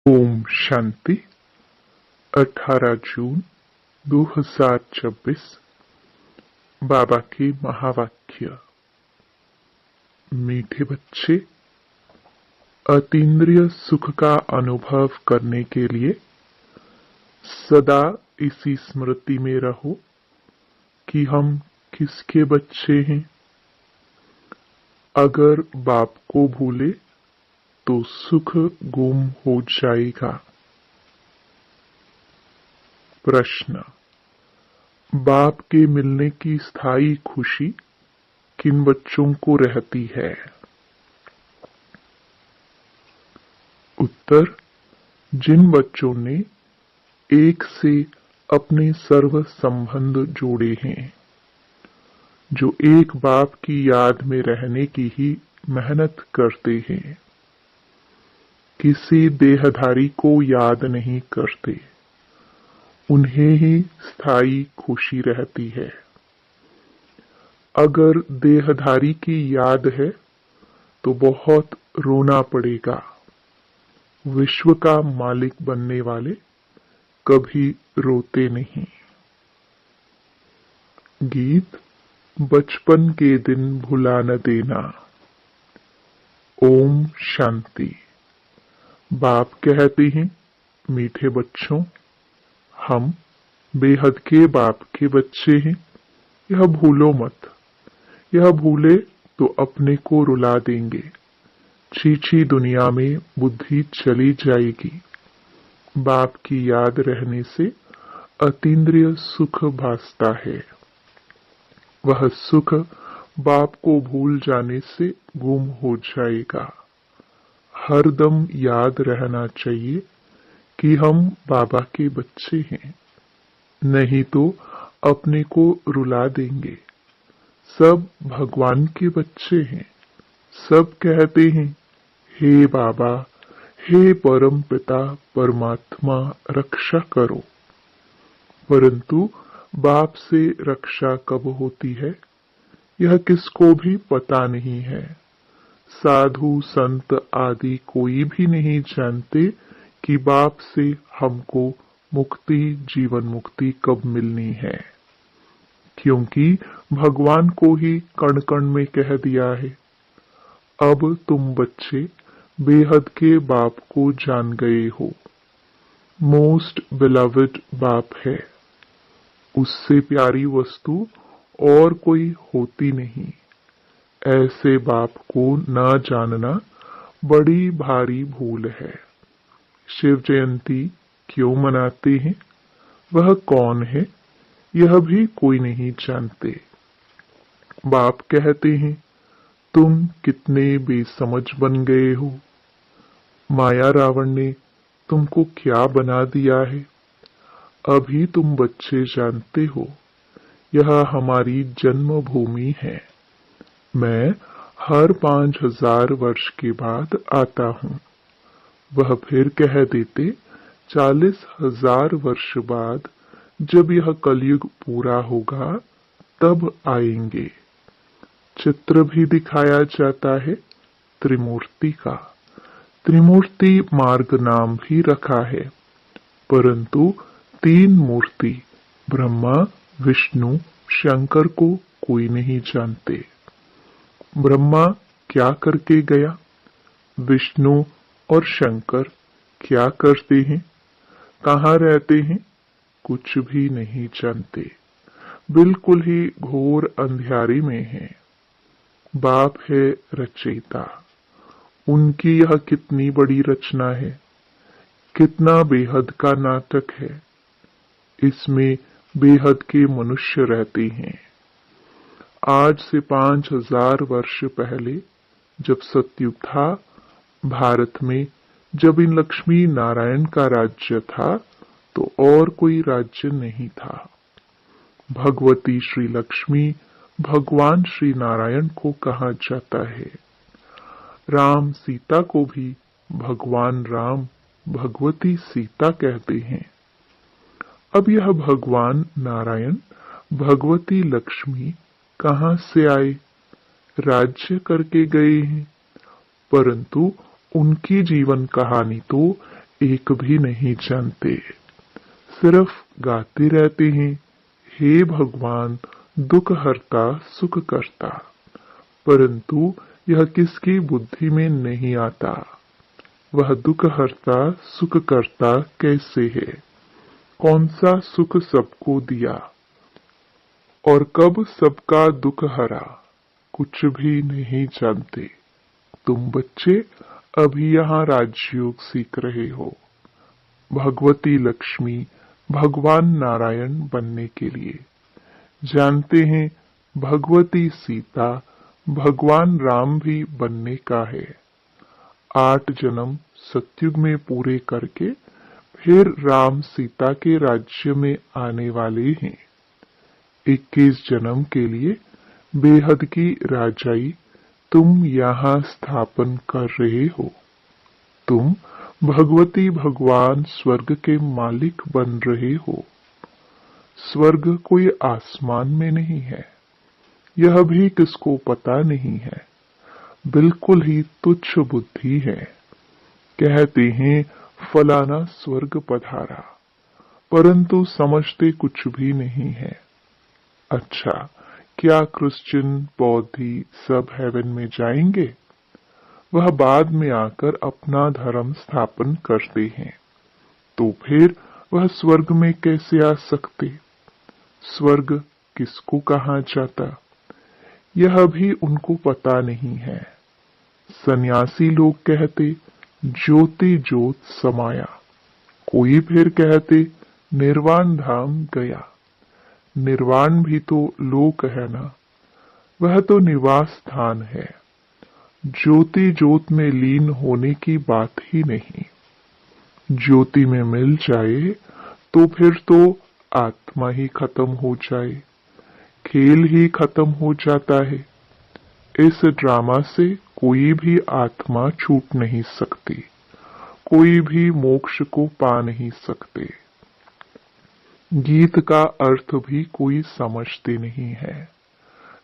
ओम शांति। 18 जून 2026। बाबा के महावाक्य। मीठे बच्चे, अतीन्द्रिय सुख का अनुभव करने के लिए सदा इसी स्मृति में रहो कि हम किसके बच्चे हैं। अगर बाप को भूले तो सुख गुम हो जाएगा। प्रश्न: बाप के मिलने की स्थायी खुशी किन बच्चों को रहती है? उत्तर: जिन बच्चों ने एक से अपने सर्व संबंध जोड़े हैं, जो एक बाप की याद में रहने की ही मेहनत करते हैं, किसी देहधारी को याद नहीं करते, उन्हें ही स्थायी खुशी रहती है। अगर देहधारी की याद है तो बहुत रोना पड़ेगा। विश्व का मालिक बनने वाले कभी रोते नहीं। गीत: बचपन के दिन भुला न देना। ओम शांति। बाप कहते हैं, मीठे बच्चों, हम बेहद के बाप के बच्चे हैं। यह भूलो मत। यह भूले तो अपने को रुला देंगे। छीछी दुनिया में बुद्धि चली जाएगी। बाप की याद रहने से अतीन्द्रिय सुख भासता है। वह सुख बाप को भूल जाने से गुम हो जाएगा। हरदम याद रहना चाहिए कि हम बाबा के बच्चे हैं, नहीं तो अपने को रुला देंगे। सब भगवान के बच्चे हैं। सब कहते हैं, हे बाबा, हे परम पिता परमात्मा, रक्षा करो। परंतु बाप से रक्षा कब होती है, यह किसको भी पता नहीं है। साधु संत आदि कोई भी नहीं जानते कि बाप से हमको मुक्ति, जीवन मुक्ति कब मिलनी है, क्योंकि भगवान को ही कण कण में कह दिया है। अब तुम बच्चे बेहद के बाप को जान गए हो। मोस्ट बिलवड बाप है। उससे प्यारी वस्तु और कोई होती नहीं। ऐसे बाप को न जानना बड़ी भारी भूल है। शिव जयंती क्यों मनाते हैं, वह कौन है, यह भी कोई नहीं जानते। बाप कहते हैं, तुम कितने बेसमझ बन गए हो। माया रावण ने तुमको क्या बना दिया है। अभी तुम बच्चे जानते हो, यह हमारी जन्मभूमि है। मैं हर 5000 वर्ष के बाद आता हूँ। वह फिर कह देते 40,000 वर्ष बाद, जब यह कलयुग पूरा होगा तब आएंगे। चित्र भी दिखाया जाता है त्रिमूर्ति का। त्रिमूर्ति मार्ग नाम भी रखा है, परंतु 3 मूर्ति ब्रह्मा, विष्णु, शंकर को कोई नहीं जानते। ब्रह्मा क्या करके गया, विष्णु और शंकर क्या करते हैं, कहाँ रहते हैं, कुछ भी नहीं जानते। बिल्कुल ही घोर अंधियारे में है। बाप है रचयिता। उनकी यह कितनी बड़ी रचना है, कितना बेहद का नाटक है। इसमें बेहद के मनुष्य रहते हैं। आज से 5000 वर्ष पहले जब सतयुग था, भारत में जब इन लक्ष्मी नारायण का राज्य था, तो और कोई राज्य नहीं था। भगवती श्री लक्ष्मी भगवान श्री नारायण को कहा जाता है। राम सीता को भी भगवान राम, भगवती सीता कहते हैं। अब यह भगवान नारायण, भगवती लक्ष्मी कहाँ से आए, राज्य करके गए हैं, परंतु उनकी जीवन कहानी तो एक भी नहीं जानते, सिर्फ गाते रहते हैं, हे भगवान दुख हरता सुख करता। परंतु यह किसकी बुद्धि में नहीं आता। वह दुख हरता सुख करता कैसे है, कौन सा सुख सबको दिया और कब सबका दुख हरा, कुछ भी नहीं जानते। तुम बच्चे अभी यहाँ राजयोग सीख रहे हो, भगवती लक्ष्मी भगवान नारायण बनने के लिए। जानते हैं भगवती सीता भगवान राम भी बनने का है। 8 जन्म सतयुग में पूरे करके फिर राम सीता के राज्य में आने वाले हैं। 21 जन्म के लिए बेहद की राजाई तुम यहाँ स्थापन कर रहे हो। तुम भगवती भगवान स्वर्ग के मालिक बन रहे हो। स्वर्ग कोई आसमान में नहीं है, यह भी किसको पता नहीं है, बिल्कुल ही तुच्छ बुद्धि है। कहते हैं फलाना स्वर्ग पधारा, परंतु समझते कुछ भी नहीं है। अच्छा, क्या क्रिश्चियन बौद्धि सब हेवन में जाएंगे? वह बाद में आकर अपना धर्म स्थापन करते हैं, तो फिर वह स्वर्ग में कैसे आ सकते? स्वर्ग किसको कहा जाता, यह भी उनको पता नहीं है। सन्यासी लोग कहते ज्योति ज्योत समाया, कोई फिर कहते निर्वाण धाम गया। निर्वाण भी तो लोक है ना, वह तो निवास स्थान है। ज्योति ज्योत में लीन होने की बात ही नहीं। ज्योति में मिल जाए तो फिर तो आत्मा ही खत्म हो जाए, खेल ही खत्म हो जाता है। इस ड्रामा से कोई भी आत्मा छूट नहीं सकती, कोई भी मोक्ष को पा नहीं सकते। गीत का अर्थ भी कोई समझते नहीं है,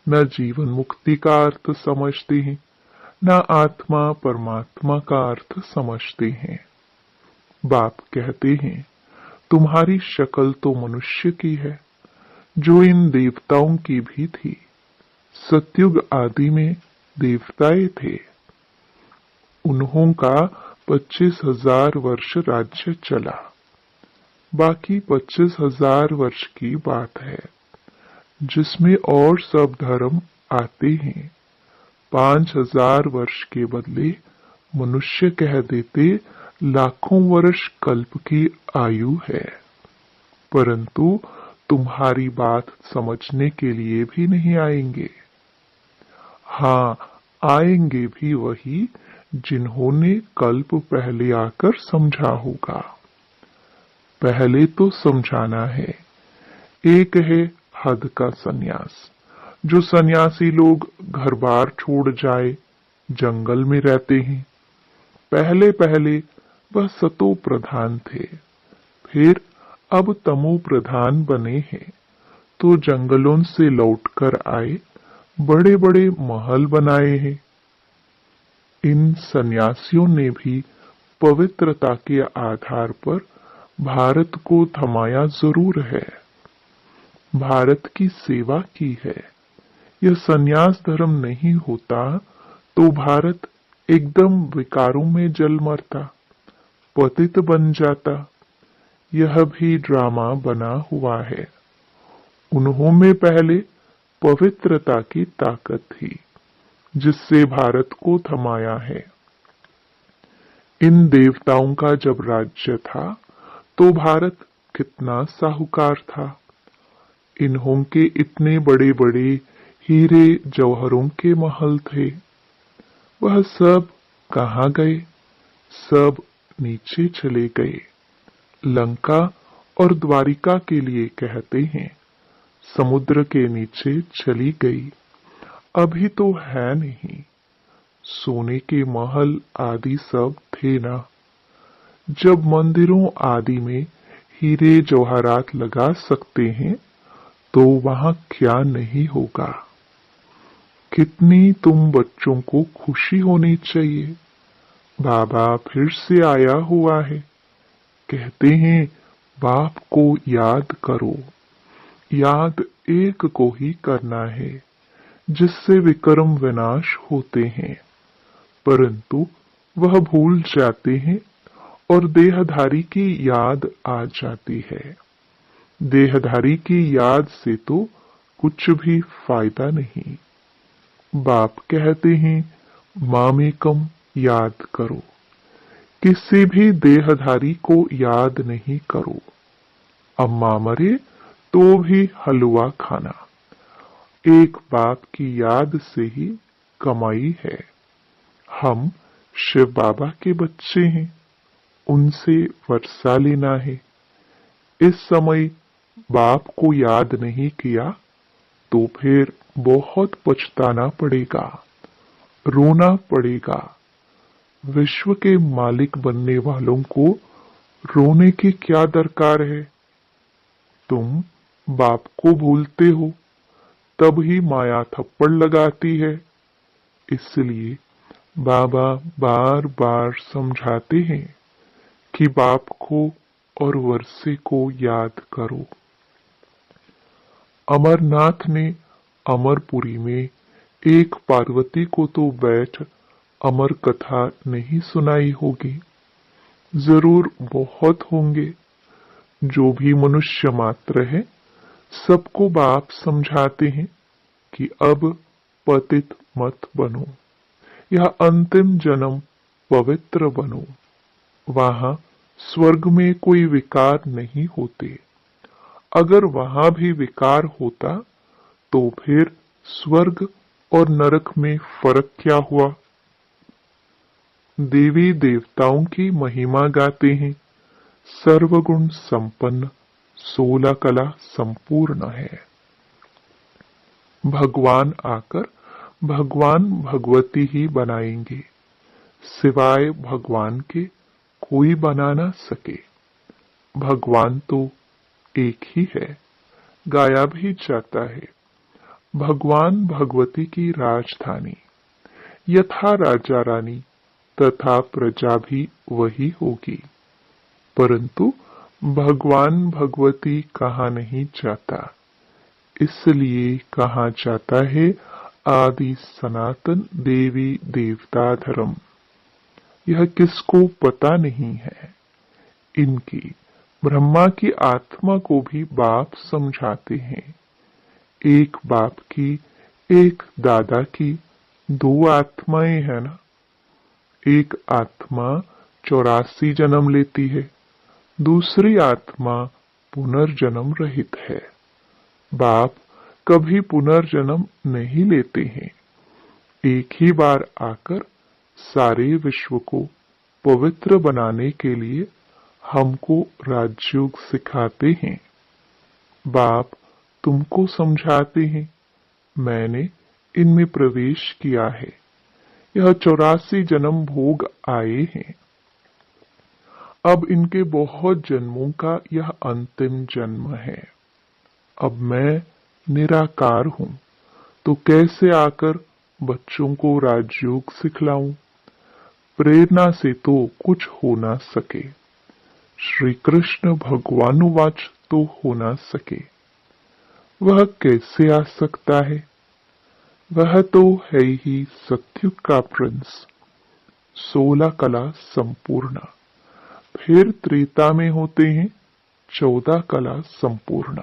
न जीवन मुक्ति का अर्थ समझते हैं, न आत्मा परमात्मा का अर्थ समझते हैं। बाप कहते हैं तुम्हारी शक्ल तो मनुष्य की है, जो इन देवताओं की भी थी। सतयुग आदि में देवताएं थे, उन्हों का 25,000 वर्ष राज्य चला। बाकी 25,000 वर्ष की बात है, जिसमें और सब धर्म आते हैं। 5,000 वर्ष के बदले मनुष्य कह देते लाखों वर्ष कल्प की आयु है। परंतु तुम्हारी बात समझने के लिए भी नहीं आएंगे। हाँ, आएंगे भी वही जिन्होंने कल्प पहले आकर समझा होगा। पहले तो समझाना है। एक है हद का सन्यास, जो सन्यासी लोग घर बार छोड़ जाए जंगल में रहते हैं। पहले पहले वह सतो प्रधान थे, फिर अब तमो प्रधान बने हैं, तो जंगलों से लौटकर आए, बड़े बड़े महल बनाए हैं। इन सन्यासियों ने भी पवित्रता के आधार पर भारत को थमाया जरूर है, भारत की सेवा की है। यह सन्यास धर्म नहीं होता तो भारत एकदम विकारों में जल मरता, पतित बन जाता। यह भी ड्रामा बना हुआ है। उन्होंने पहले पवित्रता की ताकत थी, जिससे भारत को थमाया है। इन देवताओं का जब राज्य था तो भारत कितना साहूकार था। इन्हों के इतने बड़े बड़े हीरे जौहरों के महल थे, वह सब कहाँ गए? सब नीचे चले गए। लंका और द्वारिका के लिए कहते हैं समुद्र के नीचे चली गई। अभी तो है नहीं। सोने के महल आदि सब थे ना। जब मंदिरों आदि में हीरे जवाहरात लगा सकते हैं तो वहां क्या नहीं होगा। कितनी तुम बच्चों को खुशी होनी चाहिए, बाबा फिर से आया हुआ है, कहते हैं बाप को याद करो। याद एक को ही करना है जिससे विक्रम विनाश होते हैं, परंतु वह भूल जाते हैं और देहधारी की याद आ जाती है। देहधारी की याद से तो कुछ भी फायदा नहीं। बाप कहते हैं मामेकम याद करो, किसी भी देहधारी को याद नहीं करो। अम्मा मरे तो भी हलवा खाना एक बाप की याद से ही कमाई है। हम शिव बाबा के बच्चे हैं, उनसे वर्षा लेना है। इस समय बाप को याद नहीं किया तो फिर बहुत पछताना पड़ेगा, रोना पड़ेगा। विश्व के मालिक बनने वालों को रोने की क्या दरकार है। तुम बाप को भूलते हो तब ही माया थप्पड़ लगाती है। इसलिए बाबा बार बार समझाते हैं कि बाप को और वर्षे को याद करो। अमरनाथ ने अमरपुरी में एक पार्वती को तो बैठ अमर कथा नहीं सुनाई होगी, जरूर बहुत होंगे। जो भी मनुष्य मात्र है सबको बाप समझाते हैं कि अब पतित मत बनो, यह अंतिम जन्म पवित्र बनो। वहां स्वर्ग में कोई विकार नहीं होते। अगर वहां भी विकार होता तो फिर स्वर्ग और नरक में फर्क क्या हुआ। देवी देवताओं की महिमा गाते हैं, सर्वगुण संपन्न 16 कला संपूर्ण है। भगवान आकर भगवान भगवती ही बनाएंगे, सिवाय भगवान के कोई बना ना सके। भगवान तो एक ही है, गाया भी जाता है। भगवान भगवती की राजधानी, यथा राजा रानी तथा प्रजा भी वही होगी। परंतु भगवान भगवती कहा नहीं जाता, इसलिए कहा जाता है आदि सनातन देवी देवता धर्म। यह किसको पता नहीं है। इनकी ब्रह्मा की आत्मा को भी बाप समझाते हैं। एक बाप की, एक दादा की 2 आत्माएं हैं ना। एक आत्मा 84 जन्म लेती है, दूसरी आत्मा पुनर्जन्म रहित है। बाप कभी पुनर्जन्म नहीं लेते हैं। एक ही बार आकर सारे विश्व को पवित्र बनाने के लिए हमको राजयोग सिखाते हैं। बाप तुमको समझाते हैं, मैंने इनमें प्रवेश किया है। यह 84 जन्म भोग आए हैं। अब इनके बहुत जन्मों का यह अंतिम जन्म है। अब मैं निराकार हूं, तो कैसे आकर बच्चों को राजयोग सिखलाऊं। प्रेरणा से तो कुछ हो ना सके। श्री कृष्ण भगवानुवाच तो हो ना सके। वह कैसे आ सकता है। वह तो है ही सत्युग का प्रिंस, 16 कला संपूर्ण। फिर त्रेता में होते हैं 14 कला संपूर्ण।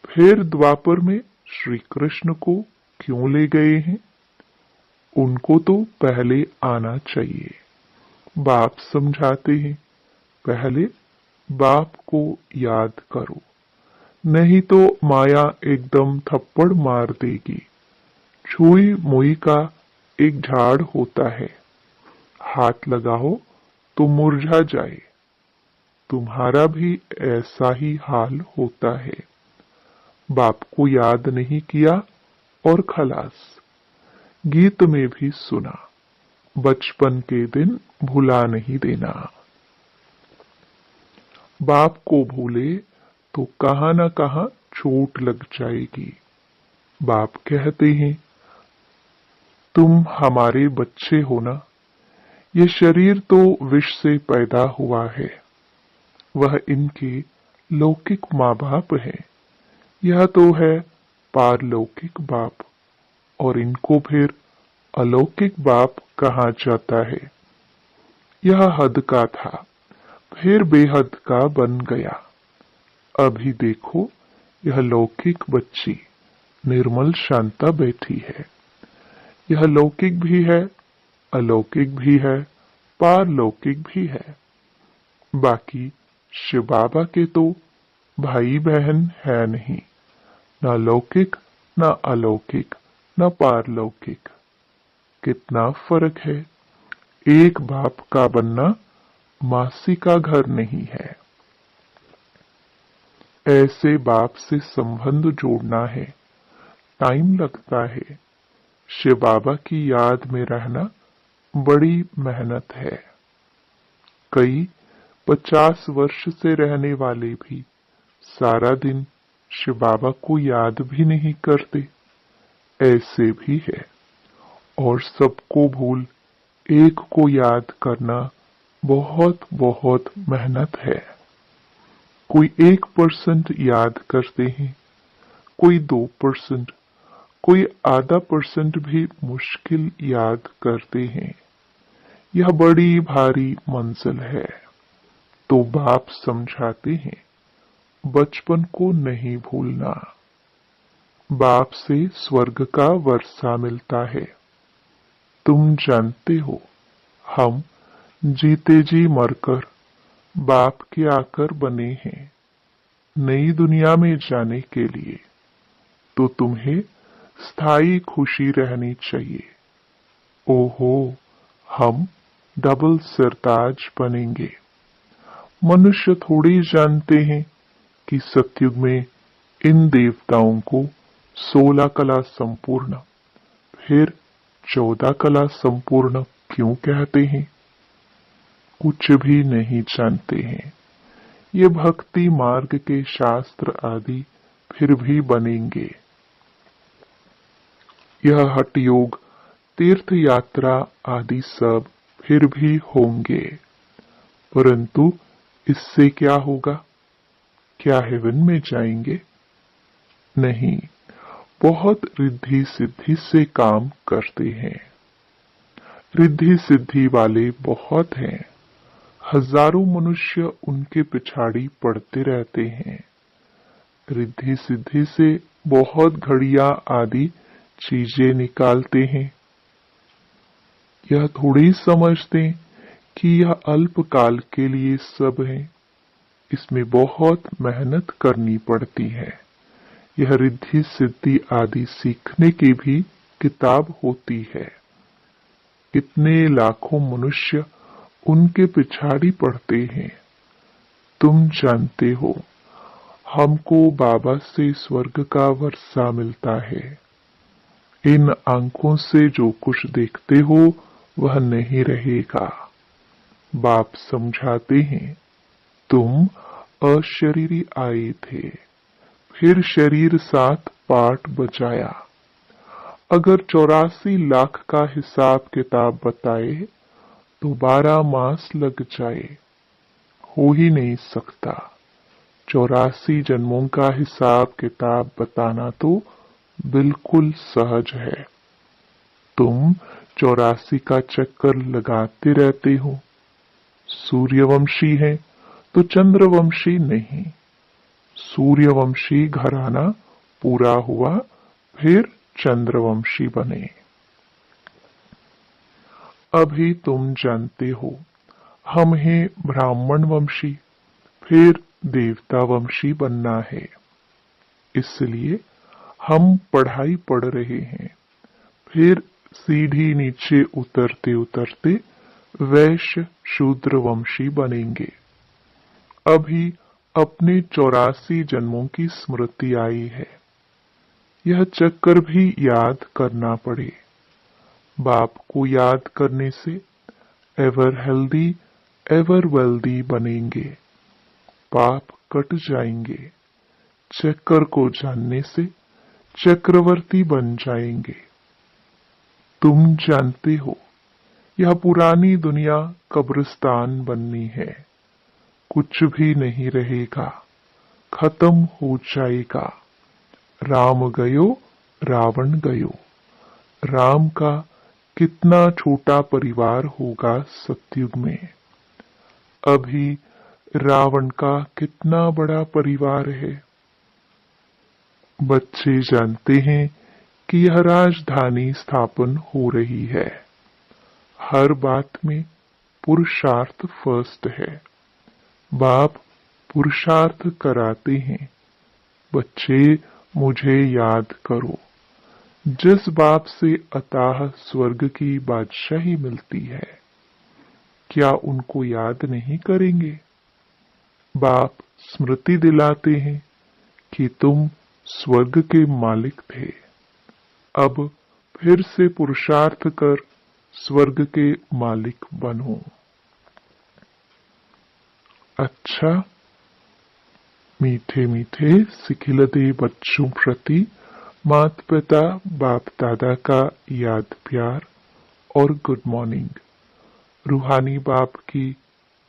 फिर द्वापर में श्री कृष्ण को क्यों ले गए हैं। उनको तो पहले आना चाहिए। बाप समझाते हैं, पहले बाप को याद करो, नहीं तो माया एकदम थप्पड़ मार देगी। छुई मुई का एक झाड़ होता है, हाथ लगाओ तो मुरझा जाए। तुम्हारा भी ऐसा ही हाल होता है। बाप को याद नहीं किया और खलास। गीत में भी सुना, बचपन के दिन भुला नहीं देना। बाप को भूले तो कहां न कहां चोट लग जाएगी। बाप कहते हैं, तुम हमारे बच्चे हो ना। ये शरीर तो विष से पैदा हुआ है। वह इनके लौकिक माँ बाप हैं। यह तो है पारलौकिक बाप, और इनको फिर अलौकिक बाप कहा जाता है। यह हद का था, फिर बेहद का बन गया। अभी देखो, यह लौकिक बच्ची निर्मल शांता बैठी है। यह लौकिक भी है, अलौकिक भी है, पारलौकिक भी है। बाकी शिव बाबा के तो भाई बहन है नहीं, न लौकिक न अलौकिक न पारलौकिक। कितना फर्क है। एक बाप का बनना मासी का घर नहीं है। ऐसे बाप से संबंध जोड़ना है, टाइम लगता है। शिव बाबा की याद में रहना बड़ी मेहनत है। कई 50 वर्ष से रहने वाले भी सारा दिन शिव बाबा को याद भी नहीं करते, ऐसे भी है। और सबको भूल एक को याद करना बहुत बहुत मेहनत है। कोई 1% याद करते हैं, कोई 2%, कोई आधा % भी मुश्किल याद करते हैं। यह बड़ी भारी मंजिल है। तो बाप समझाते हैं, बचपन को नहीं भूलना। बाप से स्वर्ग का वर्षा मिलता है। तुम जानते हो, हम जीते जी मरकर बाप के आकर बने हैं नई दुनिया में जाने के लिए। तो तुम्हें स्थायी खुशी रहनी चाहिए। ओहो, हम डबल सरताज बनेंगे। मनुष्य थोड़ी जानते हैं कि सतयुग में इन देवताओं को 16 कला संपूर्ण, फिर 14 कला संपूर्ण क्यों कहते हैं। कुछ भी नहीं जानते हैं। ये भक्ति मार्ग के शास्त्र आदि फिर भी बनेंगे। यह हठ योग, तीर्थ यात्रा आदि सब फिर भी होंगे। परंतु इससे क्या होगा? क्या हेवन में जाएंगे? नहीं, बहुत रिद्धि सिद्धि से काम करते हैं। रिद्धि सिद्धि वाले बहुत हैं। हजारों मनुष्य उनके पिछाड़ी पड़ते रहते हैं। रिद्धि सिद्धि से बहुत घड़ियां आदि चीजें निकालते हैं। यह थोड़ी समझते कि यह अल्पकाल के लिए सब है। इसमें बहुत मेहनत करनी पड़ती है। यह रिद्धि सिद्धि आदि सीखने की भी किताब होती है। कितने लाखों मनुष्य उनके पिछाड़ी पड़ते हैं। तुम जानते हो, हमको बाबा से स्वर्ग का वर्षा मिलता है। इन आंखों से जो कुछ देखते हो वह नहीं रहेगा। बाप समझाते हैं, तुम अशरीरी आए थे, फिर शरीर साथ पाठ बजाया। अगर 84 लाख का हिसाब किताब बताए तो 12 मास लग जाए। हो ही नहीं सकता। 84 जन्मों का हिसाब किताब बताना तो बिल्कुल सहज है। तुम 84 का चक्कर लगाते रहते हो। सूर्यवंशी है तो चंद्रवंशी नहीं। सूर्यवंशी घराना पूरा हुआ, फिर चंद्रवंशी बने। अभी तुम जानते हो, हम हैं ब्राह्मण वंशी, फिर देवता वंशी बनना है। इसलिए हम पढ़ाई पढ़ रहे हैं। फिर सीढ़ी नीचे उतरते उतरते वैश्य शूद्र वंशी बनेंगे। अभी अपने 84 जन्मों की स्मृति आई है। यह चक्कर भी याद करना पड़े। बाप को याद करने से एवर हेल्दी एवर वेल्दी बनेंगे। पाप कट जाएंगे। चक्कर को जानने से चक्रवर्ती बन जाएंगे। तुम जानते हो, यह पुरानी दुनिया कब्रिस्तान बननी है। कुछ भी नहीं रहेगा, खत्म हो जाएगा। राम गयो रावण गयो। राम का कितना छोटा परिवार होगा सतयुग में, अभी रावण का कितना बड़ा परिवार है। बच्चे जानते हैं कि यह राजधानी स्थापन हो रही है। हर बात में पुरुषार्थ फर्स्ट है। बाप पुरुषार्थ कराते हैं, बच्चे मुझे याद करो। जिस बाप से अताह स्वर्ग की बादशाही मिलती है, क्या उनको याद नहीं करेंगे? बाप स्मृति दिलाते हैं कि तुम स्वर्ग के मालिक थे, अब फिर से पुरुषार्थ कर स्वर्ग के मालिक बनो। अच्छा, मीठे मीठे सिखिलते बच्चों प्रति माता पिता बाप दादा का याद प्यार और गुड मॉर्निंग। रूहानी बाप की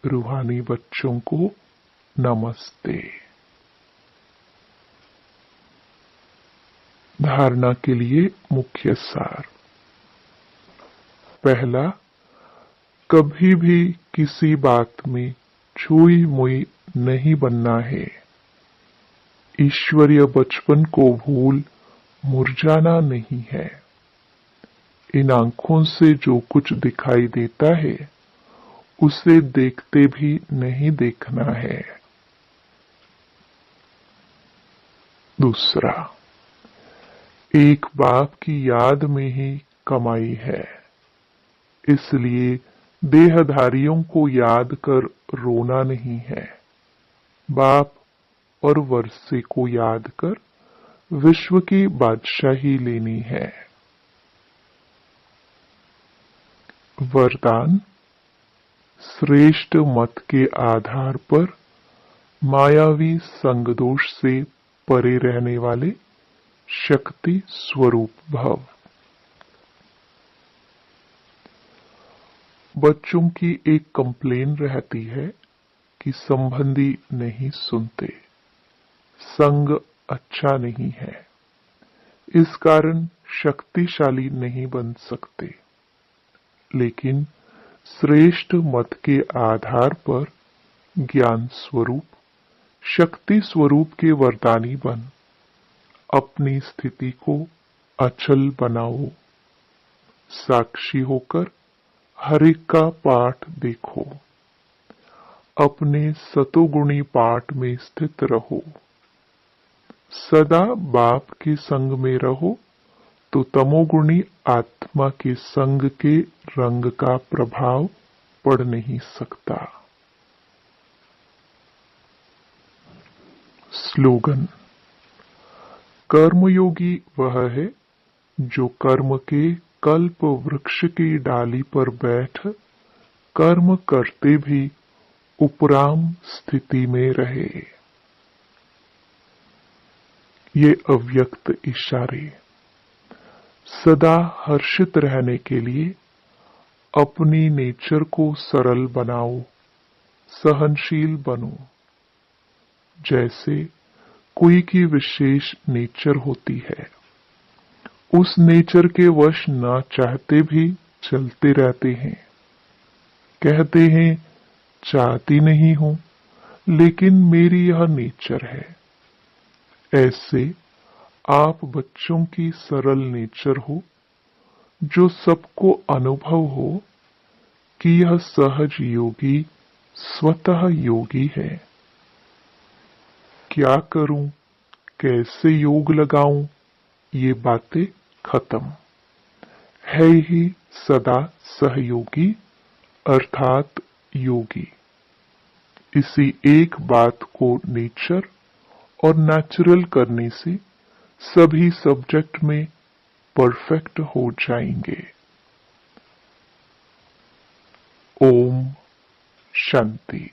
रूहानी बच्चों को नमस्ते। धारणा के लिए मुख्य सार। पहला, कभी भी किसी बात में छुई मुई नहीं बनना है। ईश्वरीय बचपन को भूल मुरझाना नहीं है। इन आंखों से जो कुछ दिखाई देता है, उसे देखते भी नहीं देखना है। दूसरा, एक बाप की याद में ही कमाई है, इसलिए देहधारियों को याद कर रोना नहीं है। बाप और वर्षे को याद कर विश्व की बादशाही लेनी है। वरदान, श्रेष्ठ मत के आधार पर मायावी संगदोष से परे रहने वाले शक्ति स्वरूप भव। बच्चों की एक कंप्लेन रहती है कि संबंधी नहीं सुनते, संग अच्छा नहीं है, इस कारण शक्तिशाली नहीं बन सकते। लेकिन श्रेष्ठ मत के आधार पर ज्ञान स्वरूप शक्ति स्वरूप के वरदानी बन अपनी स्थिति को अचल बनाओ। साक्षी होकर हर एक का पाठ देखो, अपने सतोगुणी पाठ में स्थित रहो। सदा बाप के संग में रहो तो तमोगुणी आत्मा के संग के रंग का प्रभाव पड़ नहीं सकता। स्लोगन, कर्मयोगी वह है जो कर्म के कल्प वृक्ष की डाली पर बैठ कर्म करते भी उपराम स्थिति में रहे। ये अव्यक्त इशारे। सदा हर्षित रहने के लिए अपनी नेचर को सरल बनाओ, सहनशील बनो। जैसे कोई की विशेष नेचर होती है, उस नेचर के वश ना चाहते भी चलते रहते हैं। कहते हैं चाहती नहीं हूं, लेकिन मेरी यह नेचर है। ऐसे आप बच्चों की सरल नेचर हो, जो सबको अनुभव हो कि यह सहज योगी स्वतः योगी है। क्या करूं, कैसे योग लगाऊं, ये बातें खत्म। है ही सदा सहयोगी अर्थात योगी। इसी एक बात को नेचर और नेचुरल करने से सभी सब्जेक्ट में परफेक्ट हो जाएंगे। ओम शांति।